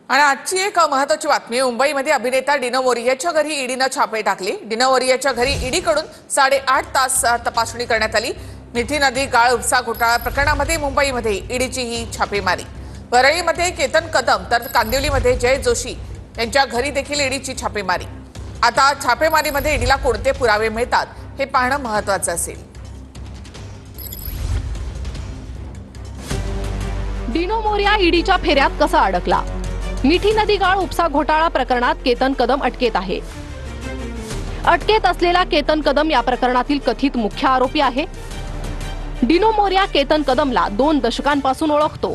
आणि आजची एक महत्त्वाची बातमी मुंबईमध्ये अभिनेता डिनो मोरियाच्या घरी ईडीनं छापे टाकले। डिनो मोरियाच्या घरी ईडीकडून 8.5 तास तपासणी करण्यात आली। मिठी नदी गाळ उपसा घोटाळा प्रकरणामध्ये मुंबईमध्ये ईडीची ही छापेमारी। वरळीमध्ये केतन कदम तर कांदिवलीमध्ये जय जोशी यांच्या घरी देखील ईडीची छापेमारी। आता छापेमारीमध्ये ईडीला कोणते पुरावे मिळतात हे पाहणं महत्त्वाचं असेल। डिनो मोरिया ईडीच्या फेऱ्यात कसा अडकला? मिठी नदी गाळ उपसा घोटाळा प्रकरणात केतन कदम अटकेत आहे। अटकेत असलेला केतन कदम या प्रकरणातील कथित मुख्य आरोपी आहे। डिनो मोरिया केतन कदमला 2 दशकांपासून ओळखतो।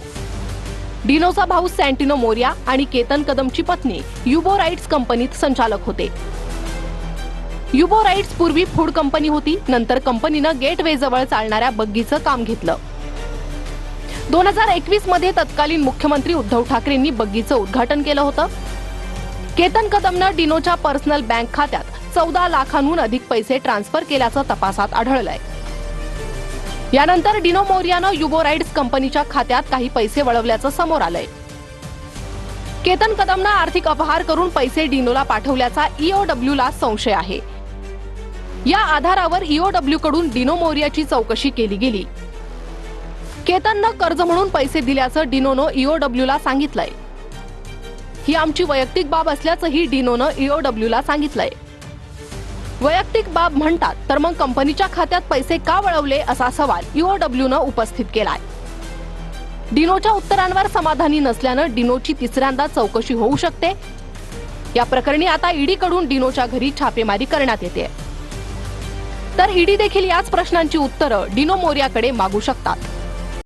डिनोचा भाऊ सॅन्टिनो मोरिया आणि केतन कदमची पत्नी युबो राईट्स कंपनीत संचालक होते। युबो राईट्स पूर्वी फूड कंपनी होती, नंतर कंपनीनं गेटवे जवळ चालणाऱ्या बग्गीचं काम घेतलं। 2021 मध्ये तत्कालीन मुख्यमंत्री उद्धव ठाकरेंनी बग्गीचं उद्घाटन केलं होतं। केतन कदमनं डिनोच्या पर्सनल बँक खात्यात 14 लाखांहून अधिक पैसे ट्रान्सफर केल्याचं तपासात आढळलंय। यानंतर डिनो मोरियानं युबो राईट्स कंपनीच्या खात्यात काही पैसे वळवल्याचं समोर आलंय। केतन कदमनं आर्थिक अपहार करून पैसे डिनोला पाठवल्याचा ईओडब्ल्यूला संशय आहे। या आधारावर ईओडब्ल्यू कडून डिनो मोरियाची चौकशी केली गेली। केतननं कर्ज म्हणून पैसे दिल्याचं डिनोनं ईओडब्ल्यूला सांगितलंय। ही आमची वैयक्तिक बाब असल्याचंही डिनोनं ईओडब्ल्यूला सांगितलंय। वैयक्तिक बाब म्हणतात तर मग कंपनीच्या खात्यात पैसे का वळवले असा सवाल ईओडब्ल्यूनं उपस्थित केलाय। डिनोच्या उत्तरांवर समाधानी नसल्यानं डिनोची तिसऱ्यांदा चौकशी होऊ शकते। या प्रकरणी आता ईडीकडून डिनोच्या घरी छापेमारी करण्यात येते, तर ईडी देखील याच प्रश्नांची उत्तरं डिनो मोरियाकडे मागू शकतात।